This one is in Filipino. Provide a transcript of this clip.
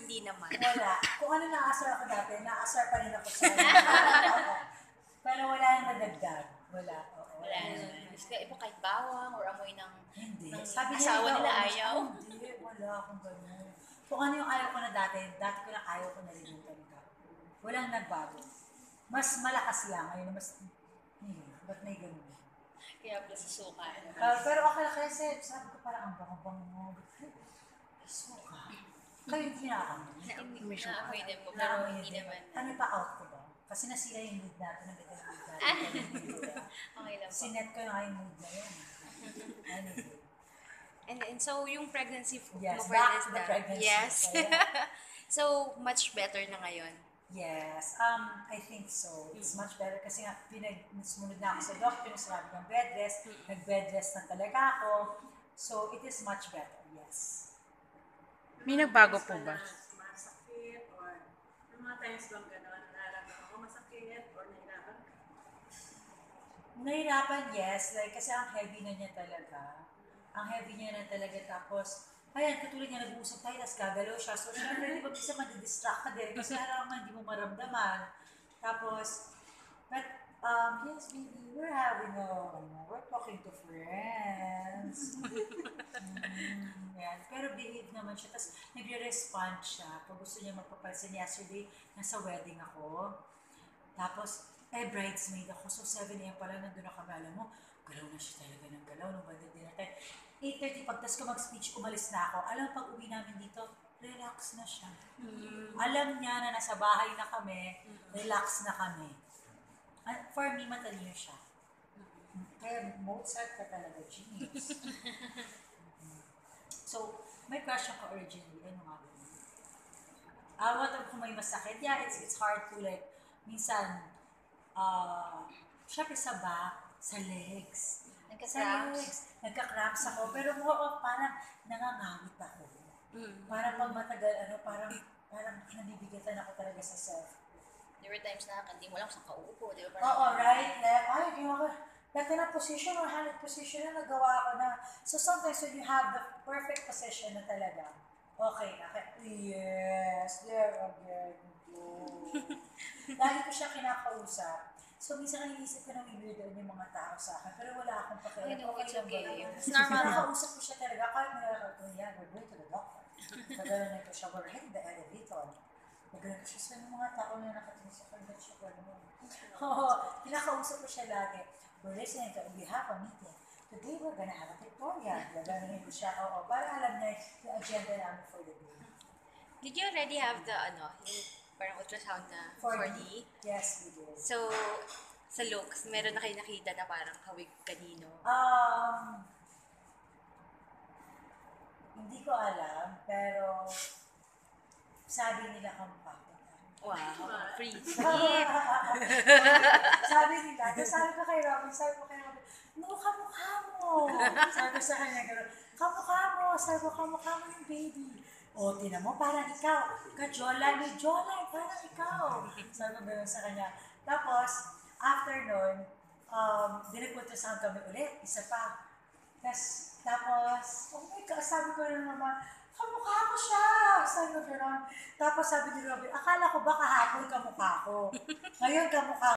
hindi naman? Wala. Kung ano naasar ako dati, naasar pa rin ako sa Pero wala yung nadagdag. Wala. Oo, Wala naman. Kasi iba kahit bawang or amoy ng Hindi. ng Sabi asawa nila, nila oh, ayaw. Hindi, wala akong ganun. Kung ano yung ayaw ko na dati ko na ayaw ko na rin yung talaga. Walang nagbago. Mas malakas yan. Ngayon mas, ba't may ganun? Kaya pala sa suka. Pero okay kasi, sabi ko parang ang bango-bango mo. Suka. Kayo hindi nakakamoy. Naamoy din po, pero hindi naman. Ano pa out ko ba? Kasi nasira yung mood natin. Nagdagal yung mood natin. Okay lang po. Sinet ko na yung mood na yun. Anyway. And so, yung pregnancy Yes, mo, back to the pregnancy. Yes. So, yeah. So, much better na ngayon. Yes, I think so. It's much better kasi nga sumunod na ako sa doctor, sinabi ng bed rest, nag-bed rest na talaga ako. So, it is much better, yes. May nagbago po ba? Masakit or yung mga times bang gano'n, nararamdaman ko masakit or nahirapan ka? Nahirapan, yes. Like, kasi ang heavy na niya talaga. Ang heavy niya na talaga. Tapos, ayan, katulad niya, nag-uusap tayo, tapos gagalaw siya. So, syempre, di ba, bisa madidistract ka din. Kasi harap hindi mo maramdaman. Tapos, but, yes, baby, we're talking to friends. Yan. Pero behave naman siya. Tapos, nagre-respond siya. Pag gusto niya magpapansin, yesterday, nasa wedding ako. Tapos, bridesmaid ako. So, 7 a.m. pala, nandun na kami. Alam mo, galaw na siya talaga ng galaw. Nung bandit din natin. 8:30, pagtas ko mag-speech, umalis na ako. Alam, pag uwi namin dito, relax na siya. Alam niya na nasa bahay na kami, relax na kami. For me, matalino siya. Kaya Mozart ka talaga, genius. So, may question ko originally. Ano nga ba? What kung may masakit? Yeah, it's hard to like, minsan, syempre sa back, sa legs. Nagka-cramps ako. Pero parang nangangawit ako. Parang pag matagal, parang nabibigatan ako talaga sa self. There were times na hindi mo lang saan kauupo. Oo, right, left. Ay, ginawa ko. Dati na position or hand position na nagawa ko na. So sometimes when you have the perfect position na talaga, okay. Yes, there again. Lagi ko siya kinakausap. So, minsan iniisip ko na weirdo yung mga tao sa akin, pero wala akong pakialam. No, it's okay. It's normal. Nakakausap ko siya talaga, kahit nalakad ko, yeah, we're going to the doctor. Nagano'n ko siya, we're hitting the elevator. Nagano'n ko siya sa mga tao na nakatingin sa kanya siya gano'n. Oo, kinakausap ko siya lagi. We're listening to, we have a meeting. Today, we're gonna have a tutorial. Nagano'n ko siya, oo, para alam na yung agenda namin for the day. Did you already have the, yung parang ultrasound na 4D? Yes, we did. So, sa looks, meron na kayo nakita na parang hawig kanino? Hindi ko alam, pero sabi nila kamukha ko. Wow, free. Sabi nila, tapos sabi ko kay Robin, no, kamukha mo. Sabi ko sa kanya, kamukha mo yung baby. O, tinan mo, parang ikaw. Ka-jawline, parang ikaw. Sabi ko gano'n sa kanya. Tapos, after nun, dinagpuntasahan kami ulit, isa pa. Tapos, oh my God, sabi ko na naman, kamukha ko siya. Sabi ko gano'n. Tapos sabi ni Robin, akala ko ba kahapon kamukha ko. Ngayon kamukha